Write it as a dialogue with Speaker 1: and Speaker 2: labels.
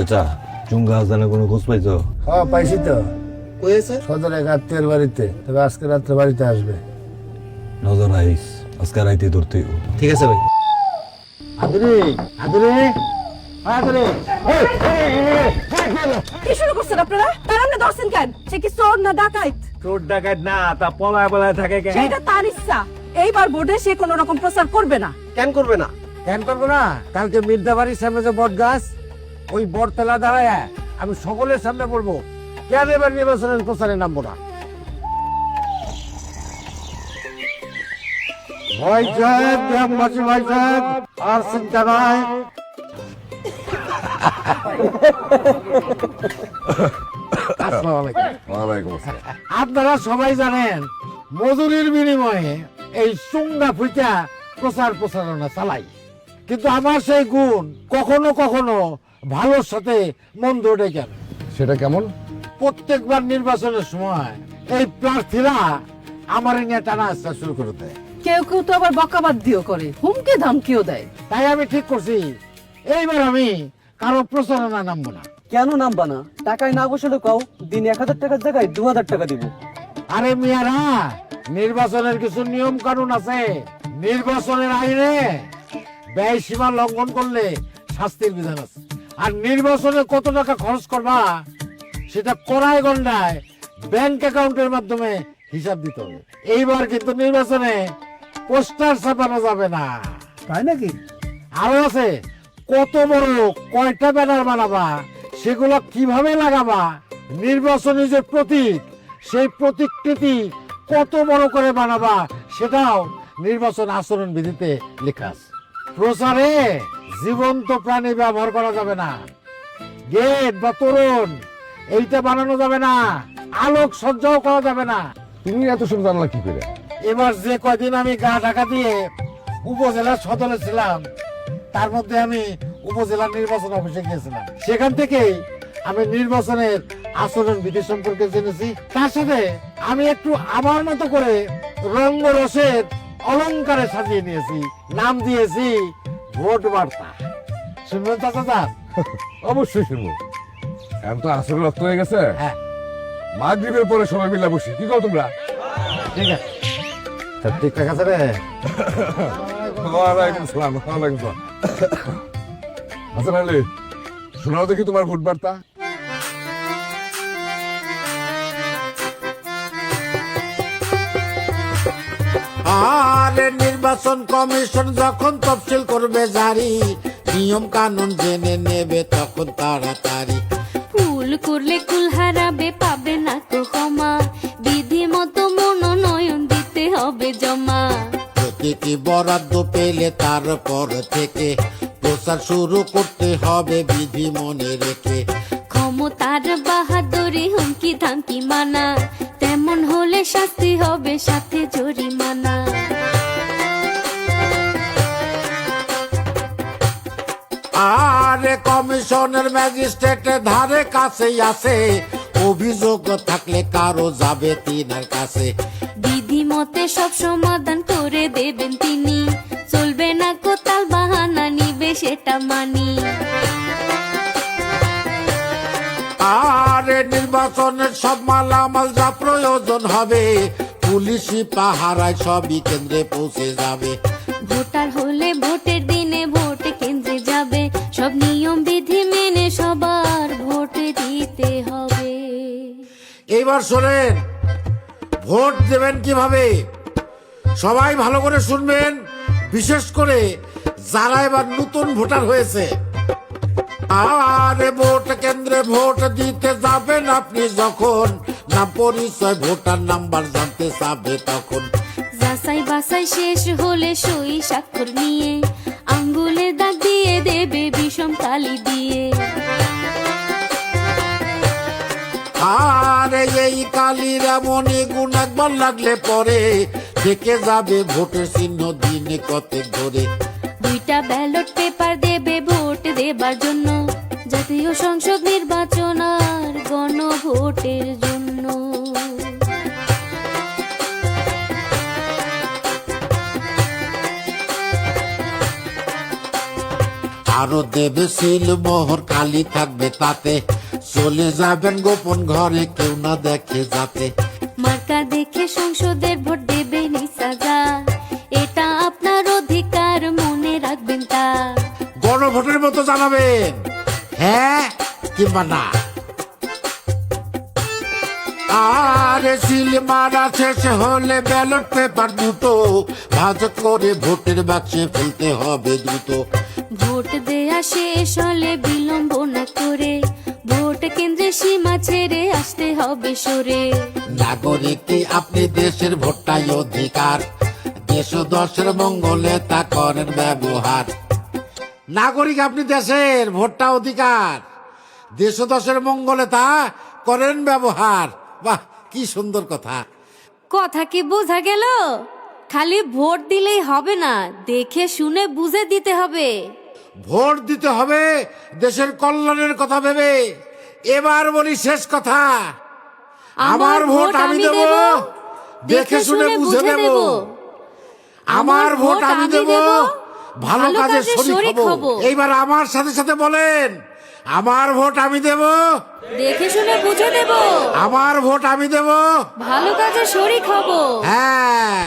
Speaker 1: চাচা চুঙ্গা হাসানের কোনো খোঁজ পাইছো?
Speaker 2: হ্যাঁ পাইছি তো,
Speaker 3: হয়েছে
Speaker 2: সদর এক আত্মীয়ের বাড়িতে, তবে আজকে রাত্রে বাড়িতে আসবে।
Speaker 1: নজর আইস, আজকে রাইতে ধরতে হইব।
Speaker 3: ঠিক আছে ভাই।
Speaker 2: আদরে আদরে আদরে
Speaker 4: কি শুরু করছেন আপনারা? তার আপনি ধরছেন কেন? সে কি চোর না ডাকাইত?
Speaker 2: চোর ডাকাত না, তা পলায় পলায় থাকে কেন?
Speaker 4: সেটা তার ইচ্ছা। এইবার বোর্ডে সে কোনো রকম প্রচার করবে না।
Speaker 3: কেন করবে না?
Speaker 2: কেন করবো না? কালকে মির্জা বাড়ির সামনে যে বট গাছ, ওই বট তলা দাঁড়ায় আমি সকলের সামনে বলবো কেন এবার নির্বাচনের প্রচারে নামবো না। ভাই সাহেব, গ্রামবাসী ভাই সাহেব, আর চিন্তা নাই। আপনারা সবাই জানেন মজুরির বিনিময়ে এই চুঙ্গা ফুটা প্রচার প্রচারণা চালাই, কিন্তু আমার সেই গুণ কখনো কখনো ভালোর সাথে মন্দ ডেকে আনে।
Speaker 5: সেটা কেমন?
Speaker 2: প্রত্যেকবার নির্বাচনের সময় এই প্রার্থীরা আমার নিয়ে টানা আসতে শুরু করে দেয়।
Speaker 4: কেউ কেউ তো আবার বকাবাদ দিও করে, হুমকি ধামকিও দেয়।
Speaker 2: তাই আমি ঠিক করছি এইবার আমি কারো প্রচারণা নামবো না।
Speaker 6: কেন নামবা না? টাকায় না বসলে কও, দিন 1000 টাকার জায়গায় 2000 টাকা দিব।
Speaker 2: আরে মিয়ারা, নির্বাচনের কিছু নিয়ম কানুন আছে। নির্বাচনের আইনে ব্যয় সীমা লঙ্ঘন করলে শাস্তির বিধান আছে। আর নির্বাচনে কত টাকা খরচ করবা সেটা কড়াই গন্ডায় ব্যাংক অ্যাকাউন্টের মাধ্যমে হিসাব দিতে হবে। এইবার কিন্তু নির্বাচনে পোস্টার ছাপানো যাবে না।
Speaker 6: তাই নাকি?
Speaker 2: আরো আছে, কত বড় কয়টা ব্যানার বানাবা, সেগুলো কিভাবে লাগাবা, নির্বাচনী যে প্রতীক সেই প্রতীকটি কত বড় করে বানাবা সেটাও নির্বাচন আচরণ বিধিতে লেখা আছে। প্রচারে জীবন্ত প্রাণী ব্যবহার করা যাবে না, গেট বা তোরণ এইটা বানানো যাবে না, আলোক সজ্জাও করা যাবে না।
Speaker 5: তুমি এত সব জানলা কি করে?
Speaker 2: এবার যে কয়দিন আমি গা ঢাকা দিয়ে উপজেলার সদরে ছিলাম, তার মধ্যে আমি উপজেলা নির্বাচন অফিসে গিয়েছিলাম। সেখান থেকেই আমি নির্বাচনের আচরণ বিধি সম্পর্কে জেনেছি। তার সাথে আমি একটু আমার মতো করে রঙ্গরসের অলংকারে সাজিয়ে নিয়েছি, নাম দিয়েছি ভোট বার্তা। শুনবেন চাচা?
Speaker 5: অবশ্যই শুনবো। এখন তো আসলে রক্ত হয়ে গেছে।
Speaker 2: হ্যাঁ
Speaker 5: মাগরিবের পরে সবাই মিলে বসি, কি কও তোমরা?
Speaker 2: ঠিক আছে, সব ঠিকঠাক আছে রে?
Speaker 5: ওয়ালাইকুম সালাম। ওয়ালাইকুম সালাম। হাসান আলী, শোনাও দেখি তোমার ভোট বার্তা।
Speaker 2: আরে নির্বাচন কমিশন যখন তফসিল করবে জারি, নিয়ম কানুন জেনে নেবে তখন তাড়াতাড়ি।
Speaker 7: ভুল করলে কুল হারাবে, পাবে না তো ক্ষমা, বিধি মতো মনোনয়ন দিতে হবে জমা।
Speaker 2: প্রতিটি বরাদ্দ পেলে তারপর থেকে প্রচার শুরু করতে হবে বিধি মনে রেখে।
Speaker 7: ক্ষমতার বাহাদুরি হুমকি ধামকি মানা, তেমন হলে শাস্তি হবে সাথে জরিমানা।
Speaker 2: আরে কমিশনের ম্যাজিস্ট্রেটের ধারে কাছেই আছে, অভিযোগ থাকলে কারো যাবে তিনার কাছে।
Speaker 7: বিধি মতে সব সমাধান করে দেবেন তিনি, চলবে না কোতাল বাহানা, নিবে সেটা মানি।
Speaker 2: আরে নির্বাচনের সব মালামাল যা প্রয়োজন হবে, পুলিশি পাহারায় সবই কেন্দ্রে পৌঁছে যাবে।
Speaker 7: ভোটার হলে ভোটের দিনে ভোট কেন্দ্রে যাবে, সব নিয়ম বিধি মেনে সবার ভোট দিতে হবে।
Speaker 2: এইবার শোনেন, ভোট দেবেন কিভাবে সবাই ভালো করে শুনবেন, বিশেষ করে যারা এবার নতুন ভোটার হয়েছে। আরে ভোট কেন্দ্রে ভোট দিতে যাবেন আপনি যখন, নাম পরিচয় ভোটার নাম্বার জানতে চাবে তখন।
Speaker 7: যাচাই বাছাই শেষ হলে সই স্বাক্ষর নিয়ে, আঙ্গুলে দাগ দিয়ে দেবে বিষম কালি দিয়ে।
Speaker 2: আরে এই কালির এমনই গুণ একবার লাগলে পরে থেকে যাবে ভোটের চিহ্ন দিনে কতেক ধরে।
Speaker 7: 2টা ব্যালট পেপার দেবে ভোট দেবার জন্য, জাতীয় সংসদ নির্বাচন আর গণভোটের জন্য।
Speaker 3: আরো দেবে সিল মোহর কালি থাকবে তাতে চলে যাবেন গোপন ঘরে কেউ না দেখে যাতে
Speaker 7: মার্কা দেখে সংসদের ভোট দেবে নিসাজা এটা আপনার অধিকার মনে রাখবেন তা
Speaker 3: গণভোটের মতো জানাবেন হ্যাঁ কিংবা না আরে সিল মারা শেষ হলে ব্যালট পেপার দুটো ভাঁজ করে ভোটের বাক্সে ফেলতে হবে দ্রুত
Speaker 7: ভোট দেয়া শেষ হলে বিলম্ব না করে ভোট কেন্দ্রে সীমা ছেড়ে আসতে হবে সরে
Speaker 3: নাগরিক আপনি দেশের ভোটটাই অধিকার দেশ ও দশের মঙ্গলে তা করেন ব্যবহার নাগরিক আপনি দেশের ভোটটা অধিকার দেশ ও দশের মঙ্গলে তা করেন ব্যবহার বাহ কি সুন্দর কথা
Speaker 7: কথা কি বোঝা গেল খালি ভোট দিলেই হবে না দেখে শুনে বুঝে দিতে হবে
Speaker 3: ভোট দিতে হবে দেশের কল্যাণের কথা ভেবে এবার বলি শেষ কথা আমার ভোট আমি দেব দেখে শুনে বুঝে দেব আমার ভোট আমি দেব ভালো কাজে শরীক হব এইবার আমার সাথে সাথে বলেন আমার ভোট আমি দেব
Speaker 7: দেখে শুনে বুঝে দেব
Speaker 3: আমার ভোট আমি দেব
Speaker 7: ভালো কাজে শরীক হব
Speaker 3: হ্যাঁ